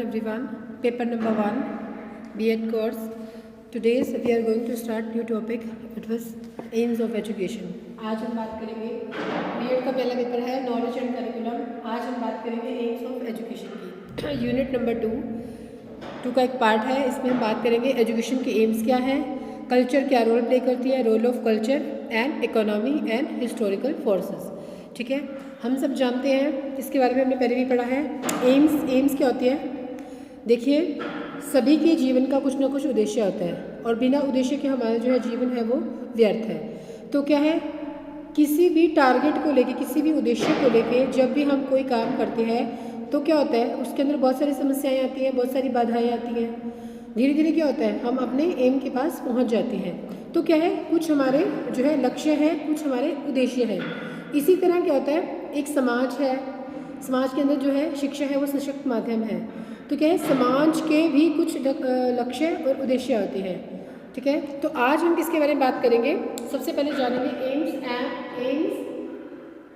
Everyone, paper number 1, B.Ed course. Today we are going to start new topic. It was aims of education. आज हम बात करेंगे B.Ed का पहला paper है नॉलेज एंड करिकुलम. आज हम बात करेंगे एम्स ऑफ एजुकेशन की. यूनिट नंबर 2 का एक पार्ट है. इसमें हम बात करेंगे एजुकेशन के एम्स क्या है, कल्चर क्या रोल प्ले करती है, role of culture and economy and historical forces. ठीक है, हम सब जानते हैं, इसके बारे में हमने पहले भी पढ़ा है. एम्स क्या होती है? देखिए, सभी के जीवन का कुछ ना कुछ उद्देश्य होता है और बिना उद्देश्य के हमारा जो है जीवन है वो व्यर्थ है. तो क्या है, किसी भी टारगेट को लेके, किसी भी उद्देश्य को लेके जब भी हम कोई काम करते हैं तो क्या होता है, उसके अंदर बहुत सारी समस्याएं आती हैं, बहुत सारी बाधाएं आती हैं. धीरे धीरे क्या होता है, हम अपने एम के पास पहुंच जाते हैं. तो क्या है, कुछ हमारे जो है लक्ष्य है, कुछ हमारे उद्देश्य है. इसी तरह क्या होता है, एक समाज है, समाज के अंदर जो है शिक्षा है वो सशक्त माध्यम है. तो क्या है, समाज के भी कुछ लक्ष्य और उद्देश्य होते हैं. ठीक है, तो आज हम किसके बारे में बात करेंगे? सबसे पहले जानेंगे एम्स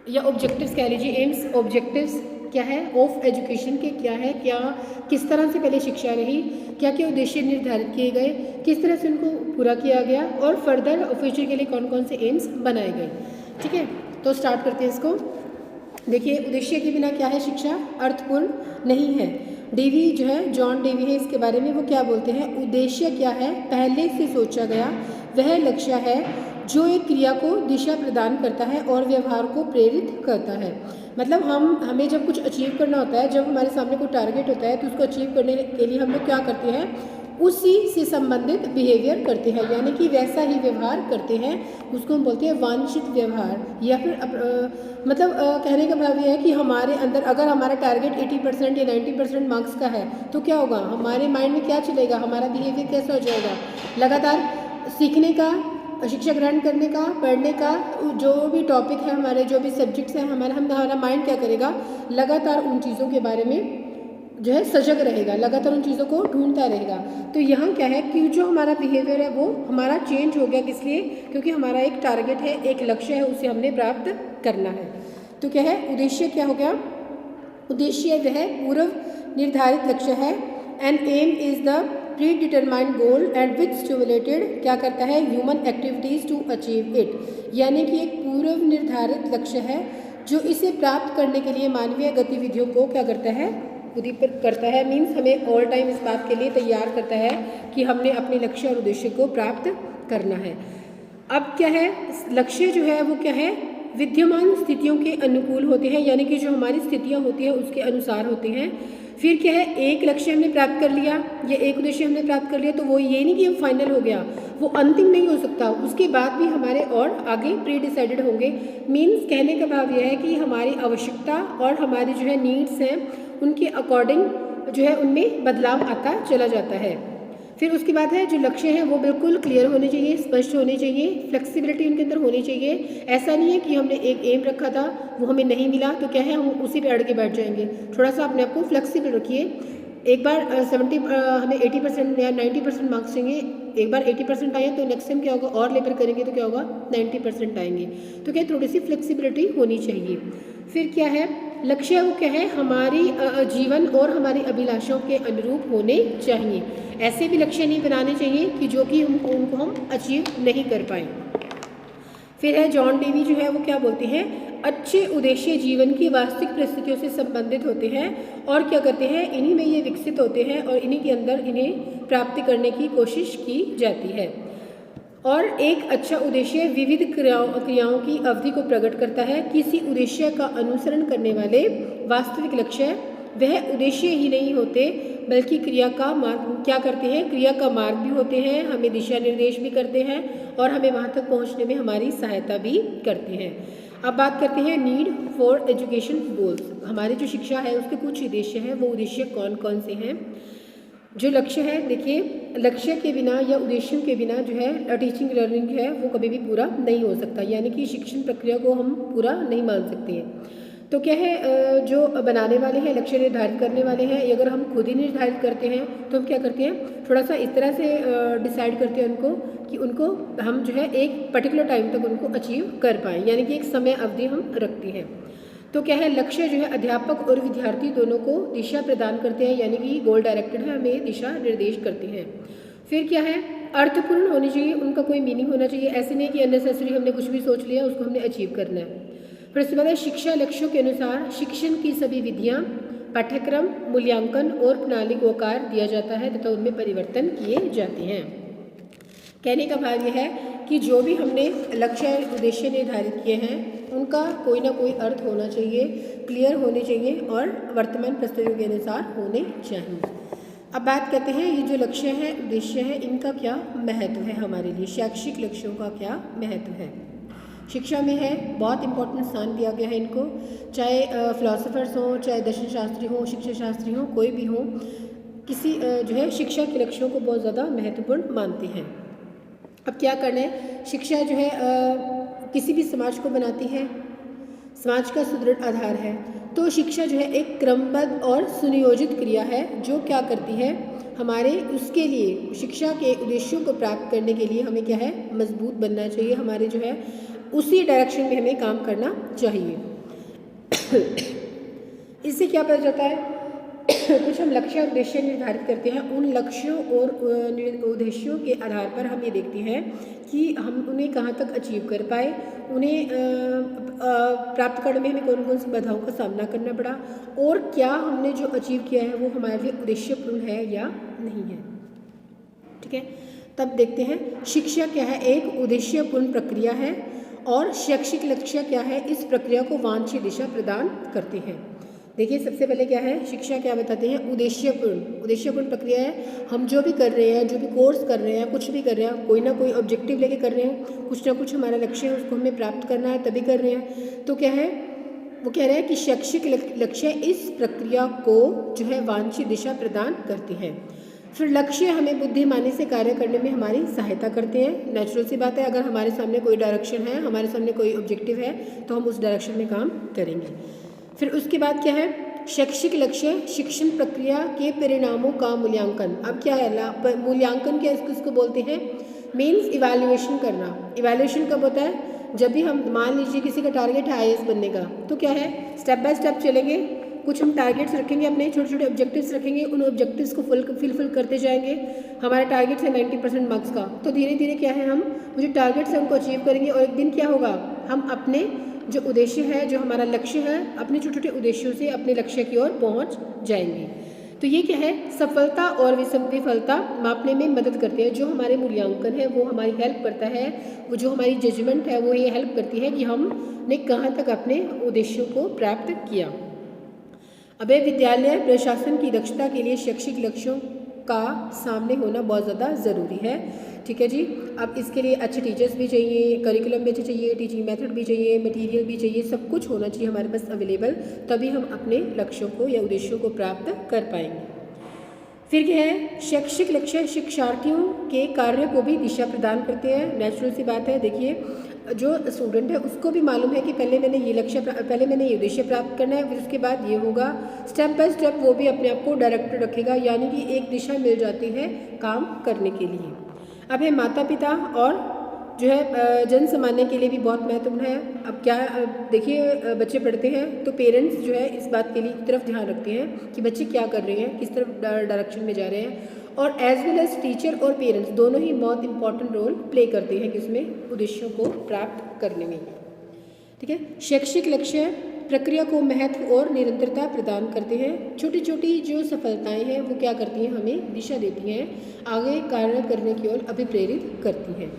या ऑब्जेक्टिव्स कह लीजिए. एम्स ऑब्जेक्टिव्स क्या है ऑफ एजुकेशन के, क्या है, क्या किस तरह से पहले शिक्षा रही, क्या क्या उद्देश्य निर्धारित किए गए, किस तरह से उनको पूरा किया गया और फर्दर फ्यूचर के लिए कौन कौन से एम्स बनाए गए. ठीक है, तो स्टार्ट करते हैं इसको. देखिए, उद्देश्य के बिना क्या है, शिक्षा अर्थपूर्ण नहीं है. डेवी जो है, जॉन डेवी है, इसके बारे में वो क्या बोलते हैं, उद्देश्य क्या है, पहले से सोचा गया वह लक्ष्य है जो एक क्रिया को दिशा प्रदान करता है और व्यवहार को प्रेरित करता है. मतलब हमें जब कुछ अचीव करना होता है, जब हमारे सामने कोई टारगेट होता है तो उसको अचीव करने के लिए हम लोग क्या करते हैं, उसी से संबंधित बिहेवियर करते हैं, यानी कि वैसा ही व्यवहार करते हैं. उसको हम बोलते हैं वांछित व्यवहार. या फिर कहने का भाव यह है कि हमारे अंदर अगर हमारा टारगेट 80% या 90% मार्क्स का है तो क्या होगा, हमारे माइंड में क्या चलेगा, हमारा बिहेवियर कैसा हो जाएगा, लगातार सीखने का, शिक्षा ग्रहण करने का, पढ़ने का, जो भी टॉपिक है हमारे, जो भी सब्जेक्ट्स हैं हमारा माइंड क्या करेगा, लगातार उन चीज़ों के बारे में जो है सजग रहेगा, लगातार उन चीज़ों को ढूंढता रहेगा. तो यहाँ क्या है कि जो हमारा बिहेवियर है वो हमारा चेंज हो गया. किस लिए? क्योंकि हमारा एक टारगेट है, एक लक्ष्य है, उसे हमने प्राप्त करना है. तो क्या है, उद्देश्य क्या हो गया, उद्देश्य वह पूर्व निर्धारित लक्ष्य है. An aim is the predetermined goal and which stimulated क्या करता है, human activities to achieve it. यानी कि एक पूर्व निर्धारित लक्ष्य है जो इसे प्राप्त करने के लिए मानवीय गतिविधियों को क्या करता है, उद्दीपित करता है. मीन्स हमें ऑल टाइम इस बात के लिए तैयार करता है कि हमने अपने लक्ष्य और उद्देश्य को प्राप्त करना है. अब क्या है, लक्ष्य जो है वो क्या है, विद्यमान स्थितियों के अनुकूल होते हैं, यानी कि जो हमारी स्थितियां होती हैं उसके अनुसार होते हैं. फिर क्या है, एक लक्ष्य हमने प्राप्त कर लिया या एक उद्देश्य हमने प्राप्त कर लिया तो वो ये नहीं कि वो फाइनल हो गया, वो अंतिम नहीं हो सकता, उसके बाद भी हमारे और आगे प्री डिसाइडेड होंगे. मीन्स कहने का भाव यह है कि हमारी आवश्यकता और हमारी जो है नीड्स हैं उनके अकॉर्डिंग जो है उनमें बदलाव आता चला जाता है. फिर उसके बाद है जो लक्ष्य है वो बिल्कुल क्लियर होने चाहिए, स्पष्ट होने चाहिए, फ्लेक्सिबिलिटी उनके अंदर होनी चाहिए. ऐसा नहीं है कि हमने एक एम रखा था वो हमें नहीं मिला तो क्या है हम उसी पे अड़ के बैठ जाएंगे. थोड़ा सा अपने आप को फ्लेक्सिबल रखिए. एक बार हमें 80% या 90% मार्क्स चाहिए, एक बार 80% आए तो नेक्स्ट टाइम क्या होगा, और लेकर करेंगे तो क्या होगा, 90% आएंगे. तो क्या थोड़ी सी फ्लेक्सिबिलिटी होनी चाहिए. फिर क्या है, लक्ष्य वो क्या है, हमारी जीवन और हमारी अभिलाषाओं के अनुरूप होने चाहिए. ऐसे भी लक्ष्य नहीं बनाने चाहिए कि जो कि उनको हम अचीव नहीं कर पाएँ. फिर है जॉन डेवी जो है वो क्या बोलते हैं, अच्छे उद्देश्य जीवन की वास्तविक परिस्थितियों से संबंधित होते हैं और क्या करते हैं, इन्हीं में ये विकसित होते हैं और इन्हीं के अंदर इन्हें प्राप्ति करने की कोशिश की जाती है. और एक अच्छा उद्देश्य विविध क्रियाओं की अवधि को प्रकट करता है. किसी उद्देश्य का अनुसरण करने वाले वास्तविक लक्ष्य वह उद्देश्य ही नहीं होते बल्कि क्रिया का मार्ग क्या करते हैं, क्रिया का मार्ग भी होते हैं, हमें दिशा निर्देश भी करते हैं और हमें वहाँ तक पहुँचने में हमारी सहायता भी करते हैं. अब बात करते हैं नीड फॉर एजुकेशन गोल्स. हमारी जो शिक्षा है उसके कुछ उद्देश्य हैं, वो उद्देश्य कौन कौन से हैं. जो लक्ष्य है, देखिए, लक्ष्य के बिना या उद्देश्यों के बिना जो है टीचिंग लर्निंग है वो कभी भी पूरा नहीं हो सकता, यानी कि शिक्षण प्रक्रिया को हम पूरा नहीं मान सकते हैं. तो क्या है, जो बनाने वाले हैं, लक्ष्य निर्धारित करने वाले हैं, अगर हम खुद ही निर्धारित करते हैं तो हम क्या करते हैं, थोड़ा सा इस तरह से डिसाइड करते हैं उनको कि उनको हम जो है एक पर्टिकुलर टाइम तक उनको अचीव कर पाएँ, यानी कि एक समय अवधि हम रखते हैं. तो क्या है, लक्ष्य जो है अध्यापक और विद्यार्थी दोनों को दिशा प्रदान करते हैं, यानी कि गोल डायरेक्टेड है, हमें दिशा निर्देश करते हैं। फिर क्या है, अर्थपूर्ण होनी चाहिए, उनका कोई मीनिंग होना चाहिए, ऐसे नहीं कि अननेसेसरी हमने कुछ भी सोच लिया उसको हमने अचीव करना है। फिर उसके बाद है शिक्षा लक्ष्यों के अनुसार शिक्षण की सभी विधियाँ, पाठ्यक्रम, मूल्यांकन और प्रणाली को आकार दिया जाता है तथा उनमें परिवर्तन किए जाते हैं। कहने का भाव यह है कि जो भी हमने लक्ष्य उद्देश्य निर्धारित किए हैं उनका कोई ना कोई अर्थ होना चाहिए, क्लियर होने चाहिए और वर्तमान परिस्थितियों के अनुसार होने चाहिए। अब बात करते हैं ये जो लक्ष्य है, उद्देश्य है, इनका क्या महत्व है हमारे लिए, शैक्षिक लक्ष्यों का क्या महत्व है। शिक्षा में है बहुत इंपॉर्टेंट स्थान दिया गया है इनको, चाहे फिलोसोफर्स हों, चाहे दर्शन शास्त्री हों, शिक्षा शास्त्री हों, कोई भी हो, किसी जो है शिक्षा के लक्ष्यों को बहुत ज़्यादा महत्वपूर्ण मानते हैं। अब क्या करना है, शिक्षा जो है किसी भी समाज को बनाती है, समाज का सुदृढ़ आधार है। तो शिक्षा जो है एक क्रमबद्ध और सुनियोजित क्रिया है जो क्या करती है, हमारे उसके लिए शिक्षा के उद्देश्यों को प्राप्त करने के लिए हमें क्या है, मजबूत बनना चाहिए, हमारे जो है उसी डायरेक्शन में हमें काम करना चाहिए। इससे क्या पता चलता है, कुछ हम लक्ष्य और उद्देश्य निर्धारित करते हैं, उन लक्ष्यों और उद्देश्यों के आधार पर हम ये देखते हैं कि हम उन्हें कहाँ तक अचीव कर पाए, उन्हें प्राप्त करने में हमें कौन कौन सी बाधाओं का सामना करना पड़ा और क्या हमने जो अचीव किया है वो हमारे लिए उद्देश्यपूर्ण है या नहीं है। ठीक है, तब देखते हैं शिक्षा क्या है, एक उद्देश्यपूर्ण प्रक्रिया है और शैक्षिक लक्ष्य क्या है, इस प्रक्रिया को वांछित दिशा प्रदान करते हैं। देखिए सबसे पहले क्या है, शिक्षा क्या बताते हैं, उद्देश्यपूर्ण प्रक्रिया है। हम जो भी कर रहे हैं, जो भी कोर्स कर रहे हैं, कुछ भी कर रहे हैं, कोई ना कोई ऑब्जेक्टिव लेके कर रहे हैं, कुछ ना कुछ हमारा लक्ष्य है, उसको हमें प्राप्त करना है तभी कर रहे हैं। तो क्या है, वो कह रहे हैं कि शैक्षिक लक्ष्य इस प्रक्रिया को जो है वांछित दिशा प्रदान करते हैं। फिर लक्ष्य हमें बुद्धिमानी से कार्य करने में हमारी सहायता करते हैं। नेचुरल सी बात है, अगर हमारे सामने कोई डायरेक्शन है, हमारे सामने कोई ऑब्जेक्टिव है तो हम उस डायरेक्शन में काम करेंगे। फिर उसके बाद क्या है, शैक्षिक लक्ष्य शिक्षण प्रक्रिया के परिणामों का मूल्यांकन। अब क्या है, मूल्यांकन क्या इसको बोलते हैं, मीन्स इवैल्यूएशन करना। इवैल्यूएशन कब होता है, जब भी हम मान लीजिए किसी का टारगेट है IAS बनने का, तो क्या है स्टेप बाय स्टेप चलेंगे, कुछ हम टारगेट्स रखेंगे, अपने छोटे छोटे ऑब्जेक्टिव्स रखेंगे, उन ऑब्जेक्टिव्स को फुलफिल करते जाएंगे। हमारा टारगेट है 90% मार्क्स का, तो धीरे धीरे क्या है, हम जो टारगेट्स हैं उनको अचीव करेंगे और एक दिन क्या होगा, हम अपने जो उद्देश्य है, जो हमारा लक्ष्य है, अपने छोटे छोटे उद्देश्यों से अपने लक्ष्य की ओर पहुंच जाएंगे। तो ये क्या है, सफलता और विफलता मापने में मदद करते हैं। जो हमारे मूल्यांकन है वो हमारी हेल्प करता है, वो जो हमारी जजमेंट है वो ये हेल्प करती है कि हमने कहाँ तक अपने उद्देश्यों को प्राप्त किया। अब विद्यालय प्रशासन की दक्षता के लिए शैक्षिक लक्ष्यों का सामने होना बहुत ज़्यादा ज़रूरी है। ठीक है जी, अब इसके लिए अच्छे टीचर्स भी चाहिए, करिकुलम भी अच्छे चाहिए, टीचिंग मेथड भी चाहिए, मटेरियल भी चाहिए, सब कुछ होना चाहिए हमारे पास अवेलेबल, तभी हम अपने लक्ष्यों को या उद्देश्यों को प्राप्त कर पाएंगे। फिर क्या है, शैक्षिक लक्ष्य शिक्षार्थियों के कार्य को भी दिशा प्रदान करते हैं। नेचुरल सी बात है, देखिए जो स्टूडेंट है उसको भी मालूम है कि पहले मैंने ये उद्देश्य प्राप्त करना है, फिर उसके बाद ये होगा, स्टेप बाय स्टेप वो भी अपने आप को डायरेक्टेड रखेगा, यानी कि एक दिशा मिल जाती है काम करने के लिए। अब है माता पिता और जो है जन सामान्य के लिए भी बहुत महत्वपूर्ण है। अब क्या देखिए, बच्चे पढ़ते हैं तो पेरेंट्स जो है इस बात के लिए तरफ ध्यान रखते हैं कि बच्चे क्या कर रहे हैं, किस तरफ डायरेक्शन में जा रहे हैं, और एज वेल एज टीचर और पेरेंट्स दोनों ही बहुत इंपॉर्टेंट रोल प्ले करते हैं किसमें, उद्देश्यों को प्राप्त करने में। ठीक है, शैक्षिक लक्ष्य प्रक्रिया को महत्व और निरंतरता प्रदान करते हैं। छोटी छोटी जो सफलताएं हैं वो क्या करती हैं, हमें दिशा देती हैं, आगे कार्य करने की ओर अभिप्रेरित करती हैं।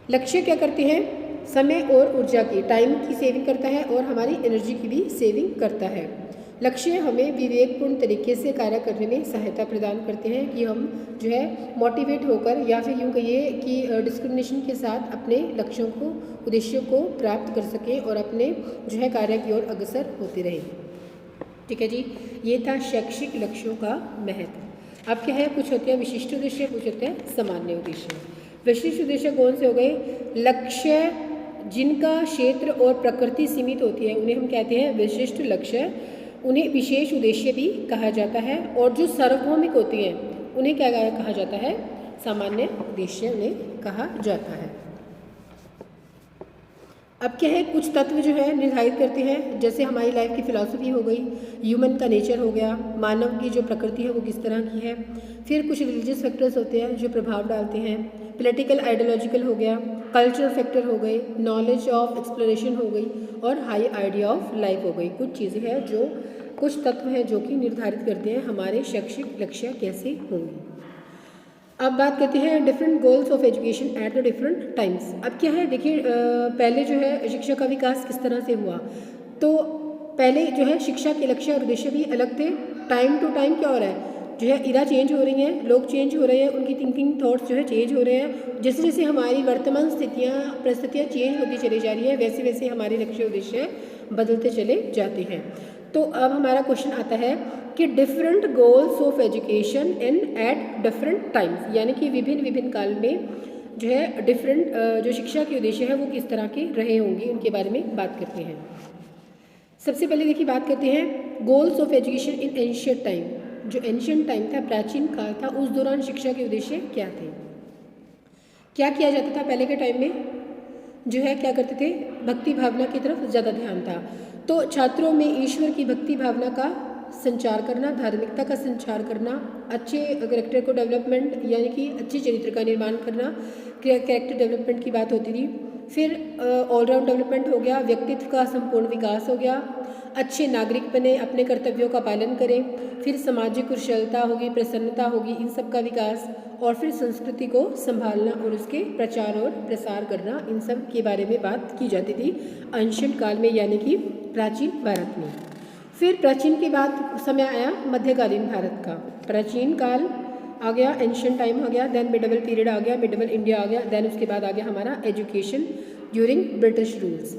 लक्ष्य क्या करते हैं, समय और ऊर्जा की, टाइम की सेविंग करता है और हमारी एनर्जी की भी सेविंग करता है। लक्ष्य हमें विवेकपूर्ण तरीके से कार्य करने में सहायता प्रदान करते हैं कि हम जो है मोटिवेट होकर, या फिर यूँ कहिए कि डिस्क्रिमिनेशन के साथ अपने लक्ष्यों को, उद्देश्यों को प्राप्त कर सकें और अपने जो है कार्य की ओर अग्रसर होते रहें। ठीक है जी, ये था शैक्षिक लक्ष्यों का महत्व। अब क्या है, कुछ होते हैं विशिष्ट उद्देश्य, कुछ होते हैं सामान्य उद्देश्य। विशिष्ट उद्देश्य कौन से हो गए, लक्ष्य जिनका क्षेत्र और प्रकृति सीमित होती है उन्हें हम कहते हैं विशिष्ट लक्ष्य। उन्हें विशेष उद्देश्य भी कहा जाता है, और जो सार्वभौमिक होती हैं उन्हें क्या कहा जाता है, सामान्य उद्देश्य उन्हें कहा जाता है। अब क्या है, कुछ तत्व जो है निर्धारित करते हैं, जैसे हमारी लाइफ की फ़िलॉसफी हो गई, ह्यूमन का नेचर हो गया, मानव की जो प्रकृति है वो किस तरह की है। फिर कुछ रिलीजियस फैक्टर्स होते हैं जो प्रभाव डालते हैं, पॉलिटिकल आइडियोलॉजिकल हो गया, कल्चरल फैक्टर हो गए, नॉलेज ऑफ एक्सप्लोरेशन हो गई और हाई आइडिया ऑफ लाइफ हो गई। कुछ चीज़ें हैं जो, कुछ तत्व हैं जो कि निर्धारित करते हैं हमारे शैक्षिक लक्ष्य कैसे होंगे। अब बात करते हैं different goals of education at the different times. अब क्या है, देखिए पहले जो है शिक्षा का विकास किस तरह से हुआ, तो पहले जो है शिक्षा के लक्ष्य और उद्देश्य भी अलग थे। टाइम टू टाइम क्या हो रहा है, जो है इरा चेंज हो रही हैं, लोग चेंज हो रहे हैं, उनकी थिंकिंग थॉट्स जो है चेंज हो रहे हैं। जैसे जैसे हमारी वर्तमान परिस्थितियाँ चेंज होती चली जा रही हैं, वैसे वैसे हमारे लक्ष्य उद्देश्य बदलते चले जाते हैं। तो अब हमारा क्वेश्चन आता है कि different goals of education in at different times, यानी कि विभिन्न विभिन्न काल में जो है डिफरेंट जो शिक्षा के उद्देश्य है वो किस तरह के रहे होंगे, उनके बारे में बात करते हैं। सबसे पहले देखिए बात करते हैं goals of education in ancient time. जो एंशिएंट टाइम था, प्राचीन काल था, उस दौरान शिक्षा के उद्देश्य क्या थे, क्या किया जाता था पहले के टाइम में, जो है क्या करते थे, भक्ति भावना की तरफ ज़्यादा ध्यान था। तो छात्रों में ईश्वर की भक्ति भावना का संचार करना, धार्मिकता का संचार करना, अच्छे कैरेक्टर को डेवलपमेंट यानी कि अच्छे चरित्र का निर्माण करना, कैरेक्टर डेवलपमेंट की बात होती थी। फिर ऑलराउंड डेवलपमेंट हो गया, व्यक्तित्व का संपूर्ण विकास हो गया, अच्छे नागरिक बने, अपने कर्तव्यों का पालन करें। फिर सामाजिक कुशलता होगी, प्रसन्नता होगी, इन सब का विकास, और फिर संस्कृति को संभालना और उसके प्रचार और प्रसार करना, इन सब के बारे में बात की जाती थी एंशिएंट काल में, यानी कि प्राचीन भारत में। फिर प्राचीन के बाद समय आया मध्यकालीन भारत का। प्राचीन काल आ गया, एंशिएंट टाइम हो गया, देन मिडिवल पीरियड आ गया, मिडिवल इंडिया आ गया, देन उसके बाद आ गया हमारा एजुकेशन ड्यूरिंग ब्रिटिश रूल्स।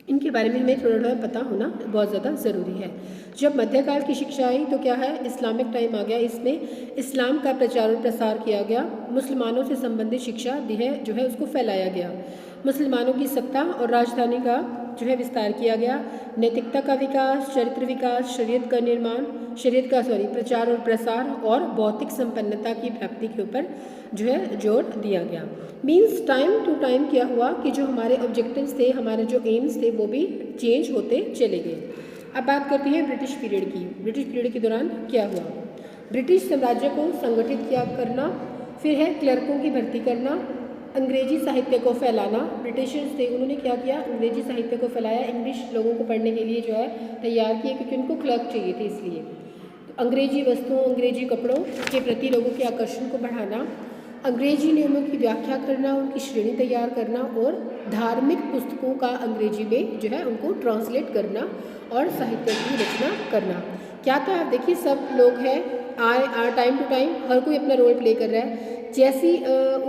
इनके बारे में हमें थोड़ा थोड़ा पता होना बहुत ज़्यादा ज़रूरी है। जब मध्यकाल की शिक्षा आई तो क्या है, इस्लामिक टाइम आ गया, इसमें इस्लाम का प्रचार और प्रसार किया गया, मुसलमानों से संबंधित शिक्षा जो है उसको फैलाया गया, मुसलमानों की सत्ता और राजधानी का जो है विस्तार किया गया, नैतिकता का विकास, चरित्र विकास, शरीयत का निर्माण, प्रचार और प्रसार और भौतिक संपन्नता की प्राप्ति के ऊपर जो है जोर दिया गया। मीन्स टाइम टू टाइम क्या हुआ कि जो हमारे ऑब्जेक्टिव्स थे, हमारे जो एम्स थे वो भी चेंज होते चले गए। अब बात करते हैं ब्रिटिश पीरियड की। ब्रिटिश पीरियड के दौरान क्या हुआ, ब्रिटिश साम्राज्य को संगठित किया करना, फिर है क्लर्कों की भर्ती करना, अंग्रेजी साहित्य को फैलाना। ब्रिटिशर्स थे, उन्होंने क्या किया, अंग्रेजी साहित्य को फैलाया, इंग्लिश लोगों को पढ़ने के लिए जो है तैयार किए, क्योंकि उनको क्लर्क चाहिए थे इसलिए। तो अंग्रेजी वस्तुओं, अंग्रेजी कपड़ों के प्रति लोगों के आकर्षण को बढ़ाना, अंग्रेजी नियमों की व्याख्या करना, उनकी श्रेणी तैयार करना और धार्मिक पुस्तकों का अंग्रेजी में जो है उनको ट्रांसलेट करना और साहित्य की रचना करना। क्या था, देखिए सब लोग हैं, टाइम टू टाइम हर कोई अपना रोल प्ले कर रहा है। जैसी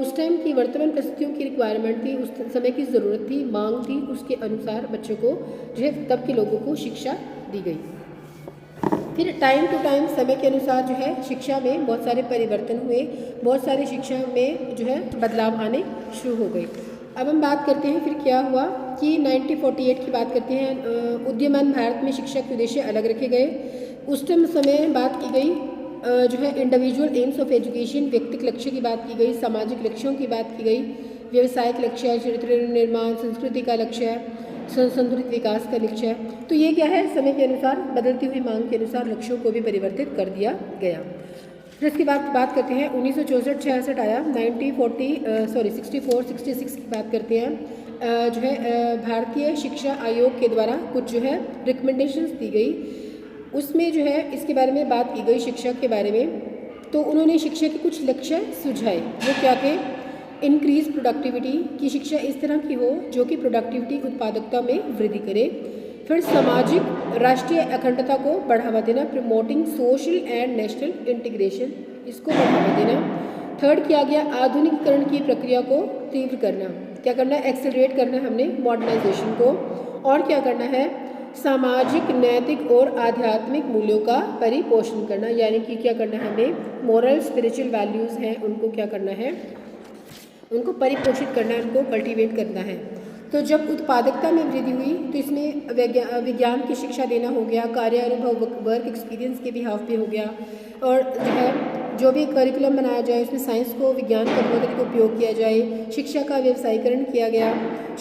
उस टाइम की वर्तमान परिस्थितियों की रिक्वायरमेंट थी, उस समय की ज़रूरत थी, मांग थी, उसके अनुसार बच्चों को जो है तब के लोगों को शिक्षा दी गई। फिर टाइम टू टाइम समय के अनुसार जो है शिक्षा में बहुत सारे परिवर्तन हुए, बहुत सारी शिक्षा में जो है बदलाव आने शुरू हो गए। अब हम बात करते हैं फिर क्या हुआ कि 1948 की बात करते हैं। उदीयमान भारत में शिक्षा के उद्देश्य अलग रखे गए। उस टाइम समय बात की गई जो है इंडिविजुअल एम्स ऑफ एजुकेशन, व्यक्तिगत लक्ष्य की बात की गई, सामाजिक लक्ष्यों की बात की गई, व्यवसायिक लक्ष्य है, चरित्र निर्माण, संस्कृति का लक्ष्य है, संतुलित विकास का लक्ष्य है। तो ये क्या है, समय के अनुसार बदलती हुई मांग के अनुसार लक्ष्यों को भी परिवर्तित कर दिया गया। फिर इसके बाद बात करते हैं 1964-66 आया, 64-66 की बात करते हैं। जो है भारतीय शिक्षा आयोग के द्वारा कुछ जो है रिकमेंडेशंस दी गई, उसमें जो है इसके बारे में बात की गई शिक्षा के बारे में। तो उन्होंने शिक्षा के कुछ लक्ष्य सुझाए, वो क्या थे, इंक्रीज प्रोडक्टिविटी, की शिक्षा इस तरह की हो जो कि प्रोडक्टिविटी उत्पादकता में वृद्धि करे। फिर सामाजिक राष्ट्रीय अखंडता को बढ़ावा देना, promoting social and national integration, इसको बढ़ावा देना। थर्ड किया गया आधुनिकीकरण की प्रक्रिया को तीव्र करना, क्या करना है, एक्सेलरेट करना है हमने मॉडर्नाइजेशन को। और क्या करना है, सामाजिक, नैतिक और आध्यात्मिक मूल्यों का परिपोषण करना, यानी कि क्या करना है हमें, मोरल स्पिरिचुअल वैल्यूज़ हैं उनको क्या करना है, उनको परिपोषित करना है, उनको कल्टीवेट करना है। तो जब उत्पादकता में वृद्धि हुई तो इसमें विज्ञान की शिक्षा देना हो गया, कार्य अनुभव वर्क एक्सपीरियंस के बिहाफ पे हो गया, और जो है जो भी करिकुलम बनाया जाए उसमें साइंस को, विज्ञान का बहुत अधिक उपयोग किया जाए। शिक्षा का व्यवसायीकरण किया गया।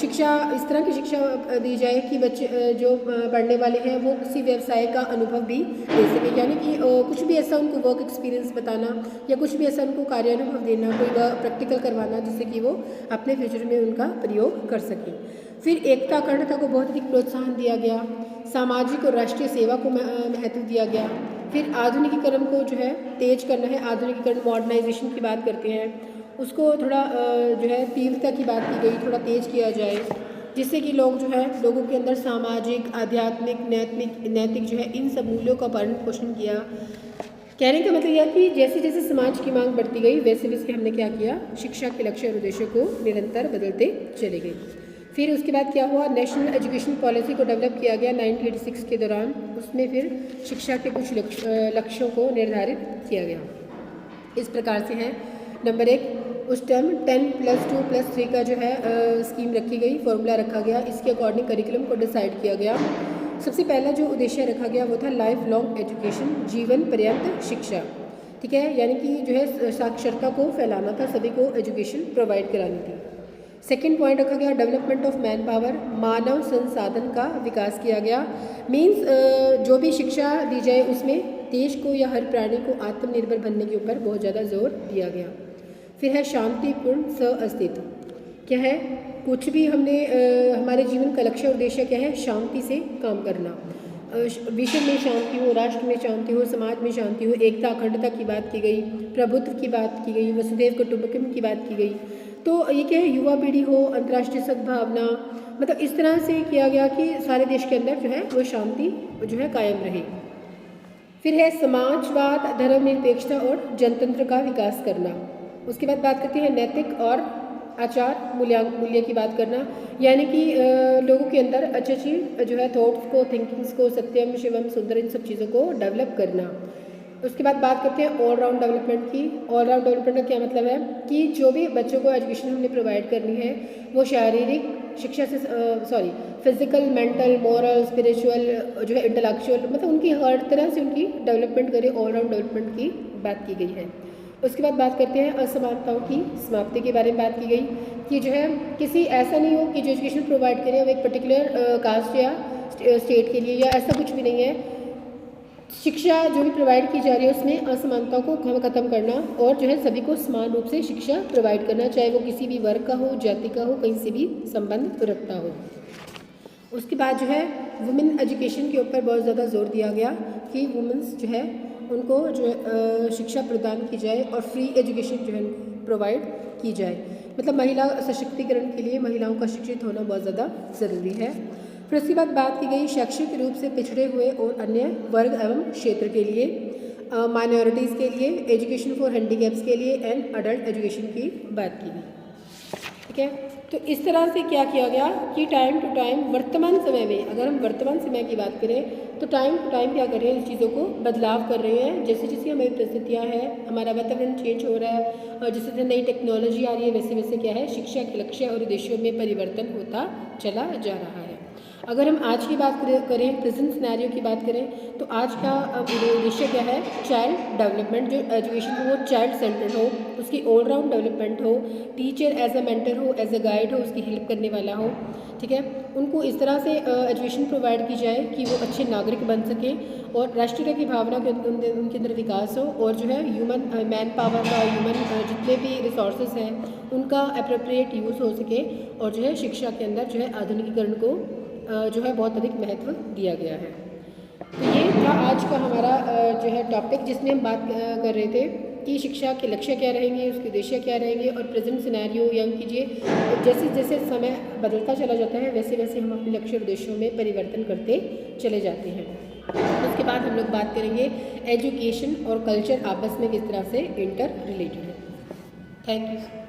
शिक्षा, इस तरह की शिक्षा दी जाए कि बच्चे जो पढ़ने वाले हैं वो किसी व्यवसाय का अनुभव भी ले सकें, यानी कि कुछ भी ऐसा उनको वर्क एक्सपीरियंस बताना या कुछ भी ऐसा उनको कार्यानुभव देना, कोई प्रैक्टिकल करवाना, जिससे कि वो अपने फ्यूचर में उनका प्रयोग कर सकें। फिर एकता, अखंडता को बहुत अधिक प्रोत्साहन दिया गया। सामाजिक और राष्ट्रीय सेवा को महत्व दिया गया। फिर आधुनिकीकरण को जो है तेज करना है। आधुनिकीकरण, मॉडर्नाइजेशन की बात करते हैं, उसको थोड़ा जो है तीव्रता की बात की गई, थोड़ा तेज किया जाए, जिससे कि लोग जो है लोगों के अंदर सामाजिक, आध्यात्मिक, नैतिक जो है इन सब मूल्यों का पालन पोषण किया। कहने का मतलब यह कि जैसे जैसे समाज की मांग बढ़ती गई वैसे वैसे हमने क्या किया, शिक्षा के लक्ष्य और उद्देश्यों को निरंतर बदलते चले गए। फिर उसके बाद क्या हुआ, नेशनल एजुकेशन पॉलिसी को डेवलप किया गया 1986 के दौरान। उसमें फिर शिक्षा के कुछ लक्ष्यों को निर्धारित किया गया। इस प्रकार से है। नंबर 1, उस टाइम 10+2+3 का जो है स्कीम रखी गई, फॉर्मूला रखा गया। इसके अकॉर्डिंग करिकुलम को डिसाइड किया गया। सबसे पहला जो उद्देश्य रखा गया वो था लाइफ लॉन्ग एजुकेशन, जीवन पर्यंत शिक्षा। ठीक है, यानी कि जो है साक्षरता को फैलाना था, सभी को एजुकेशन प्रोवाइड करानी थी। सेकेंड पॉइंट रखा गया डेवलपमेंट ऑफ मैन पावर, मानव संसाधन का विकास किया गया। मीन्स जो भी शिक्षा दी जाए उसमें देश को या हर प्राणी को आत्मनिर्भर बनने के ऊपर बहुत ज़्यादा जोर दिया गया। फिर है शांतिपूर्ण सह-अस्तित्व। क्या है, कुछ भी हमने हमारे जीवन का लक्ष्य और उद्देश्य क्या है, शांति से काम करना। विश्व में शांति हो, राष्ट्र में शांति हो, समाज में शांति हो। एकता, अखंडता की बात की गई, प्रभुत्व की बात की गई, वसुधैव कुटुंबकम की बात की गई। तो ये क्या है, युवा पीढ़ी हो, अंतर्राष्ट्रीय सद्भावना, मतलब इस तरह से किया गया कि सारे देश के अंदर जो है वो शांति जो है कायम रहे। फिर है समाजवाद, धर्मनिरपेक्षता और जनतंत्र का विकास करना। उसके बाद बात करते हैं नैतिक और आचार मूल्य की बात करना, यानी कि लोगों के अंदर अच्छी जो है थॉट्स को, थिंकिंग्स को, सत्यम शिवम सुंदर, इन सब चीज़ों को डेवलप करना। उसके बाद बात करते हैं ऑलराउंड डेवलपमेंट की। ऑलराउंड डेवलपमेंट का क्या मतलब है कि जो भी बच्चों को एजुकेशन हमने प्रोवाइड करनी है वो शारीरिक शिक्षा से फिजिकल, मेंटल, मॉरल, स्पिरिचुअल, जो है इंटेलेक्चुअल, मतलब उनकी हर तरह से उनकी डेवलपमेंट करे, ऑलराउंड डेवलपमेंट की बात की गई है। उसके बाद बात करते हैं असमानताओं की समाप्ति के बारे में बात की गई कि जो है किसी ऐसा नहीं हो कि जो एजुकेशन प्रोवाइड करे वो एक पर्टिकुलर कास्ट या स्टेट के लिए, या ऐसा कुछ भी नहीं है। शिक्षा जो भी प्रोवाइड की जा रही है उसमें असमानताओं को खत्म करना और जो है सभी को समान रूप से शिक्षा प्रोवाइड करना, चाहे वो किसी भी वर्ग का हो, जाति का हो, कहीं से भी संबंध रखता हो। उसके बाद जो है वुमेन एजुकेशन के ऊपर बहुत ज़्यादा जोर दिया गया कि वुमेन्स जो है उनको जो है शिक्षा प्रदान की जाए और फ्री एजुकेशन जो है प्रोवाइड की जाए। मतलब महिला सशक्तिकरण के लिए महिलाओं का शिक्षित होना बहुत ज़्यादा ज़रूरी है। फिर उसके बाद बात की गई शैक्षिक रूप से पिछड़े हुए और अन्य वर्ग एवं क्षेत्र के लिए, माइनॉरिटीज़ के लिए, एजुकेशन फॉर हैंडीकैप्स के लिए एंड अडल्ट एजुकेशन की बात की गई। ठीक है, तो इस तरह से क्या किया गया कि टाइम टू टाइम वर्तमान समय में, अगर हम वर्तमान समय की बात करें तो टाइम टू टाइम क्या कर रहे हैं, इस चीज़ों को बदलाव कर रहे हैं। जैसे जैसे हमारी परिस्थितियाँ हैं, हमारा वातावरण चेंज हो रहा है और जैसे जैसे नई टेक्नोलॉजी आ रही है वैसे वैसे क्या है, शिक्षा के लक्ष्य और उद्देश्यों में परिवर्तन होता चला जा रहा है। अगर हम आज की बात करें, प्रेजेंट सिनेरियो की बात करें, तो आज का उद्देश्य क्या है, चाइल्ड डेवलपमेंट। जो एजुकेशन हो वो चाइल्ड सेंटर्ड हो, उसकी ऑलराउंड डेवलपमेंट हो, टीचर एज अ मेंटर हो, एज अ गाइड हो, उसकी हेल्प करने वाला हो। ठीक है, उनको इस तरह से एजुकेशन प्रोवाइड की जाए कि वो अच्छे नागरिक बन सके और राष्ट्रीयता की भावना के उनके अंदर विकास हो और जो है ह्यूमन मैन पावर का, ह्यूमन जितने भी रिसोर्सेज हैं उनका अप्रोप्रिएट यूज़ हो सके और जो है शिक्षा के अंदर जो है आधुनिकीकरण को जो है बहुत अधिक महत्व दिया गया है। तो ये था आज का हमारा जो है टॉपिक, जिसमें हम बात कर रहे थे कि शिक्षा के लक्ष्य क्या रहेंगे, उसके उद्देश्य क्या रहेंगे और प्रेजेंट सिनेरियो, या कीजिए जैसे जैसे समय बदलता चला जाता है वैसे वैसे हम अपने लक्ष्य और उद्देश्यों में परिवर्तन करते चले जाते हैं। उसके बाद हम लोग बात करेंगे एजुकेशन और कल्चर आपस में किस तरह से इंटर रिलेटेड है। Thank you.